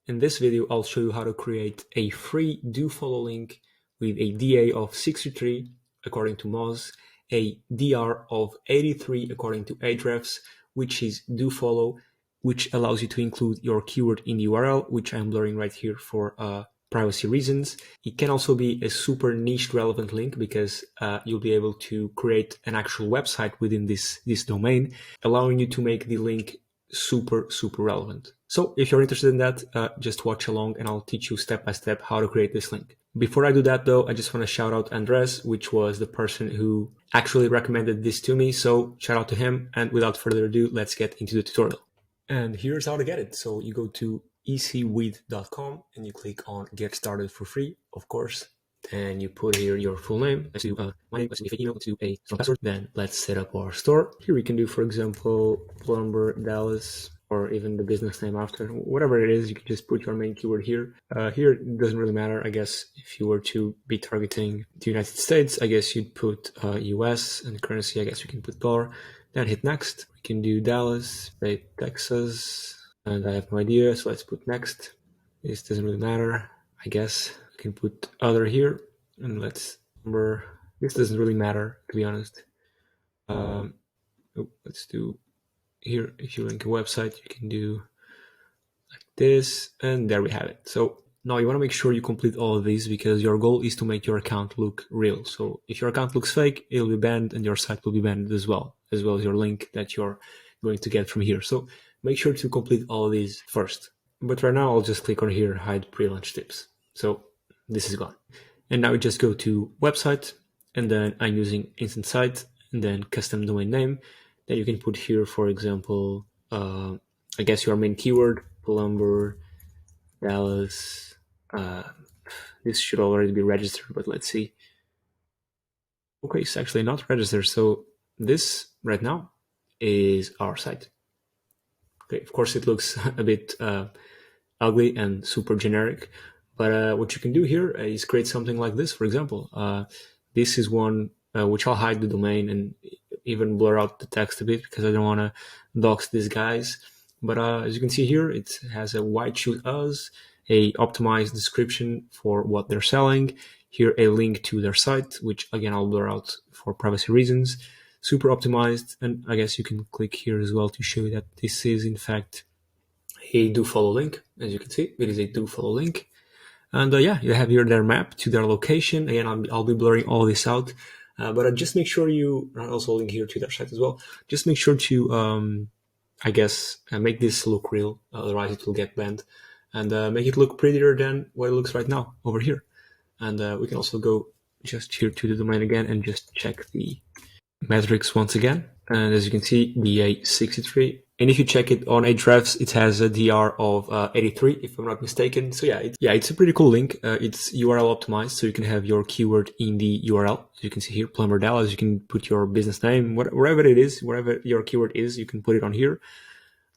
In this video, I'll show you how to create a free dofollow link with a DA of 63 according to Moz, a DR of 83 according to Ahrefs, which is dofollow, which allows you to include your keyword in the URL, which I'm blurring right here for privacy reasons. It can also be a super niche relevant link because you'll be able to create an actual website within this domain, allowing you to make the link super relevant. So if you're interested in that, just watch along and I'll teach you step by step how to create this link. Before I do that though, I just want to shout out Andres, which was the person who actually recommended this to me. So shout out to him. And without further ado, let's get into the tutorial. And here's how to get it. So you go to ecwith.com and you click on get started for free, of course. And you put here your full name. Let's do my name, let's do an email, let's do a strong password. Then let's set up our store. Here we can do, for example, Plumber Dallas, or even the business name after. Whatever it is, you can just put your main keyword here. Here it doesn't really matter. I guess if you were to be targeting the United States, I guess you'd put US, and currency, I guess you can put dollar. Then hit next. We can do Dallas, right, Texas, and I have no idea, so let's put next. This doesn't really matter, I guess. We can put other here, and let's number. This doesn't really matter, to be honest. Let's do here. If you link a website, you can do like this, and there we have it. So now you want to make sure you complete all of these because your goal is to make your account look real. So if your account looks fake, it'll be banned and your site will be banned as well as your link that you're going to get from here. So make sure to complete all of these first. But right now I'll just click on here, hide pre-launch tips. So this is gone. And now we just go to website, and then I'm using instant site and then custom domain name. Then you can put here, for example, I guess your main keyword, Plumber Dallas. This should already be registered, but let's see. Okay, it's actually not registered. So this right now is our site. Okay, of course it looks a bit ugly and super generic, but what you can do here is create something like this. For example, this is one which I'll hide the domain and even blur out the text a bit because I don't want to dox these guys. But as you can see here, it has a why choose us, a optimized description for what they're selling, here a link to their site, which again I'll blur out for privacy reasons, super optimized, and I guess you can click here as well to show you that this is in fact a dofollow link. As you can see, it is a dofollow link. And yeah, you have here their map to their location. Again, I'll be blurring all this out. But just make sure you, also link here to their site as well. Just make sure to, I guess, make this look real, otherwise it will get banned. And make it look prettier than what it looks right now over here. And we can also go just here to the domain again and just check the metrics once again. And as you can see, DA63. And if you check it on Ahrefs, it has a DR of 83, if I'm not mistaken. So yeah, it's a pretty cool link. It's URL optimized, so you can have your keyword in the URL. As you can see here, Plumber Dallas, you can put your business name, wherever it is, wherever your keyword is, you can put it on here.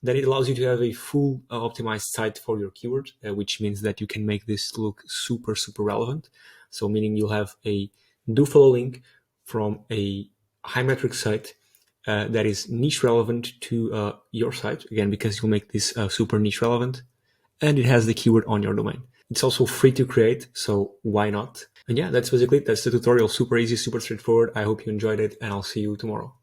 Then it allows you to have a full optimized site for your keyword, which means that you can make this look super relevant. So meaning you'll have a dofollow link from a high metric site that is niche relevant to your site, again, because you'll make this super niche relevant, and it has the keyword on your domain. It's also free to create, so why not? And yeah, that's the tutorial. Super easy, super straightforward. I hope you enjoyed it, and I'll see you tomorrow.